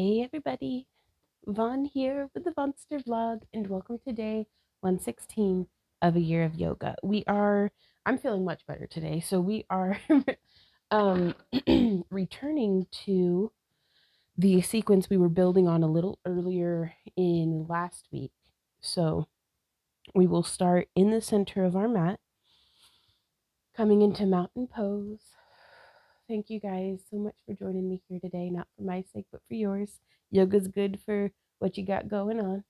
Hey everybody, Vaughn here with the Vonster vlog, and welcome to day 116 of a year of yoga. I'm feeling much better today, so we are um, returning to the sequence we were building on a little earlier in last week. So we will start in the center of our mat, coming into mountain pose. Thank you guys so much for joining me here today, not for my sake, but for yours. Yoga's good for what you got going on.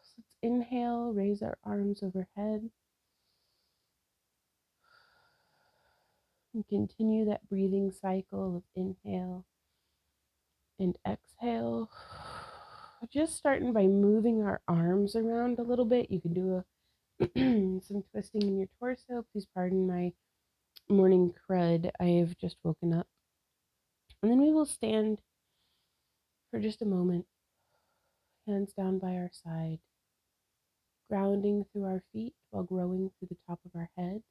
So let's inhale, raise our arms overhead, and continue that breathing cycle of inhale and exhale. Just starting by moving our arms around a little bit. You can do some twisting in your torso. Please pardon my morning crud. I have just woken up. And then we will stand for just a moment, hands down by our side, grounding through our feet while growing through the top of our head.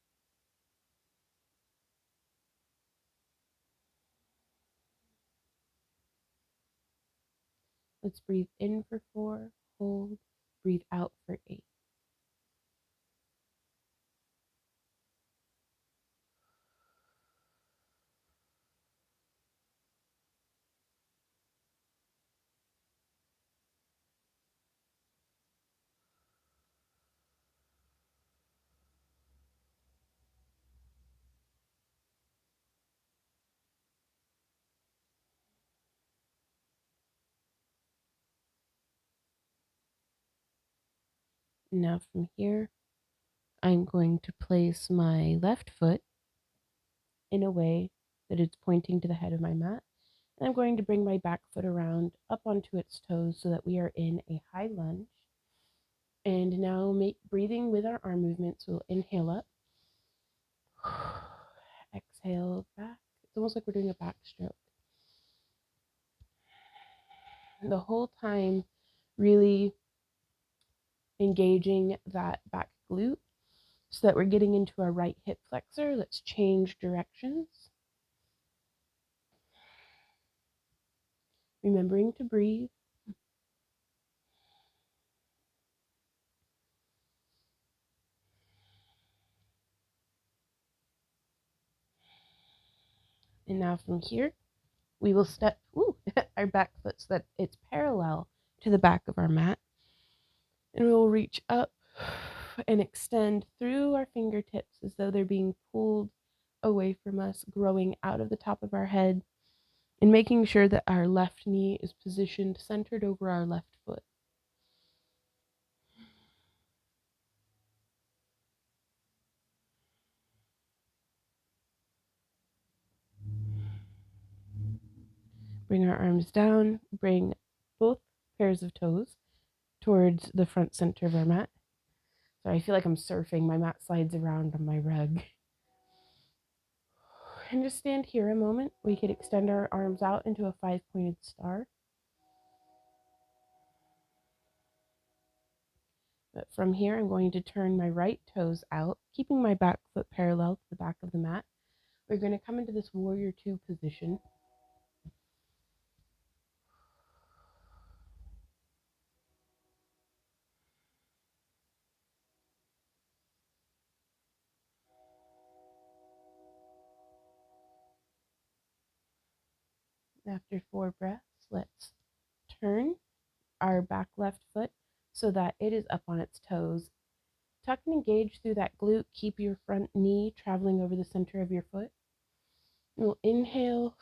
Let's breathe in for 4, hold, breathe out for 8. Now from here, I'm going to place my left foot in a way that it's pointing to the head of my mat. And I'm going to bring my back foot around up onto its toes so that we are in a high lunge. And now breathing with our arm movements, we'll inhale up, exhale back. It's almost like we're doing a backstroke. The whole time really engaging that back glute so that we're getting into our right hip flexor. Let's change directions. Remembering to breathe. And now from here, we will step our back foot so that it's parallel to the back of our mat. And we will reach up and extend through our fingertips as though they're being pulled away from us, growing out of the top of our head, and making sure that our left knee is positioned centered over our left foot. Bring our arms down, bring both pairs of toes towards the front center of our mat. Sorry, I feel like I'm surfing. My mat slides around on my rug. And just stand here a moment. We could extend our arms out into a 5-pointed star. But from here, I'm going to turn my right toes out, keeping my back foot parallel to the back of the mat. We're going to come into this warrior 2 position. After 4 breaths, let's turn our back left foot so that it is up on its toes. Tuck and engage through that glute. Keep your front knee traveling over the center of your foot. We'll inhale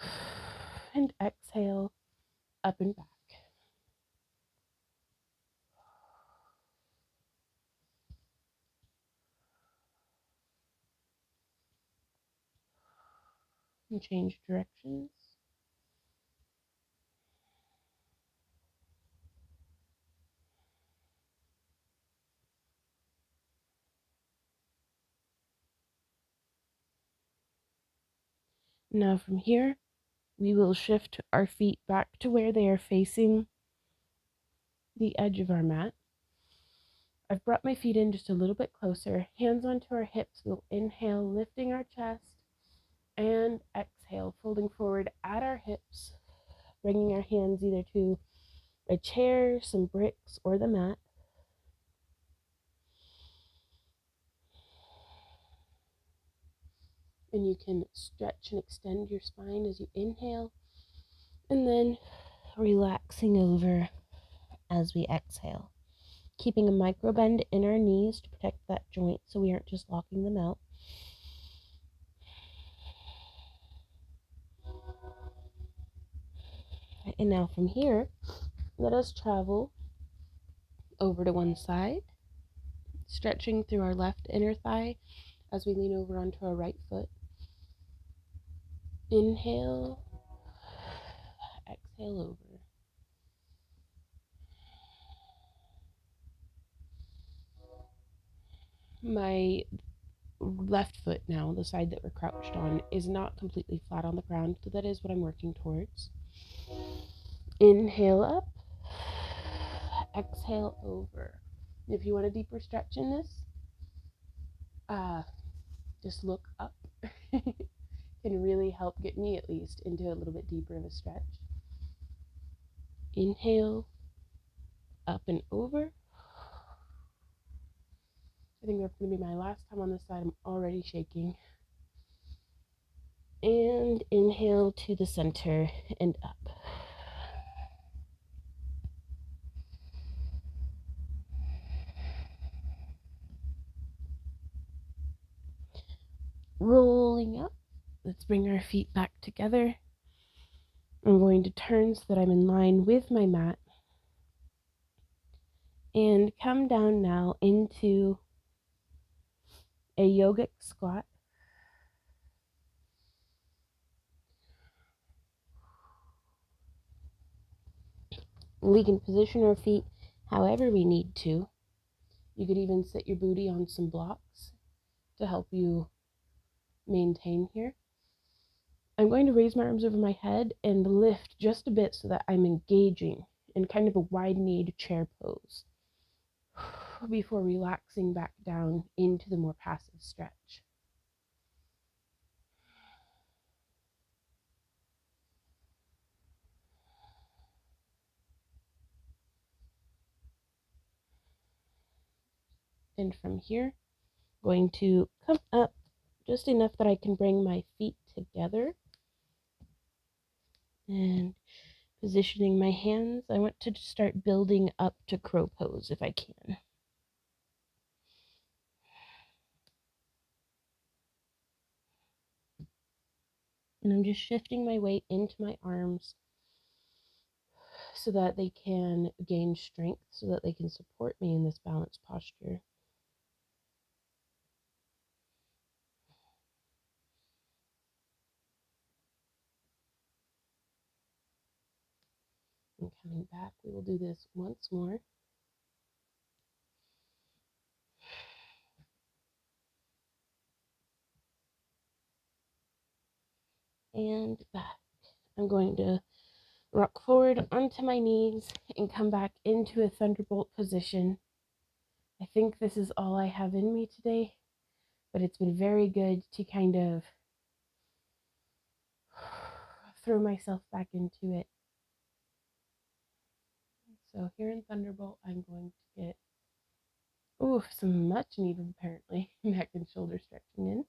and exhale up and back. And change directions. Now from here, we will shift our feet back to where they are facing the edge of our mat. I've brought my feet in just a little bit closer, hands onto our hips. We'll inhale, lifting our chest, and exhale. exhale, folding forward at our hips, bringing our hands either to a chair, some bricks, or the mat. And you can stretch and extend your spine as you inhale, and then relaxing over as we exhale. Keeping a micro bend in our knees to protect that joint so we aren't just locking them out. And now from here, let us travel over to one side, stretching through our left inner thigh as we lean over onto our right foot. Inhale, exhale over. My left foot now, the side that we're crouched on, is not completely flat on the ground, so that is what I'm working towards. Inhale up, exhale over. If you want a deeper stretch in this, just look up. Can really help get me at least into a little bit deeper of a stretch. Inhale, up and over. I think that's going to be my last time on this side. I'm already shaking. And inhale to the center and up. Rolling up. Let's bring our feet back together. I'm going to turn so that I'm in line with my mat. And come down now into a yogic squat. We can position our feet however we need to. You could even sit your booty on some blocks to help you maintain here. I'm going to raise my arms over my head and lift just a bit so that I'm engaging in kind of a wide-kneed chair pose before relaxing back down into the more passive stretch. And from here, going to come up just enough that I can bring my feet together and positioning my hands. I want to start building up to crow pose if I can. And I'm just shifting my weight into my arms so that they can gain strength, so that they can support me in this balanced posture. And coming back, we will do this once more. And back. I'm going to rock forward onto my knees and come back into a thunderbolt position. I think this is all I have in me today, but it's been very good to kind of throw myself back into it. So here in Thunderbolt, I'm going to get some much needed, apparently, neck and shoulder stretching in.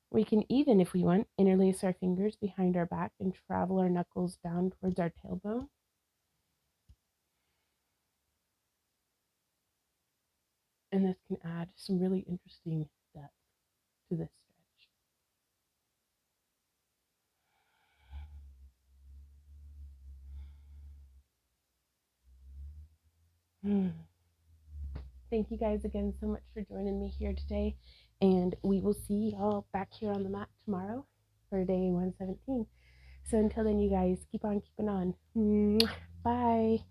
We can even, if we want, interlace our fingers behind our back and travel our knuckles down towards our tailbone. And this can add some really interesting depth to this stretch. Thank you guys again so much for joining me here today. And we will see y'all back here on the mat tomorrow for day 117. So until then, you guys keep on keeping on. Bye.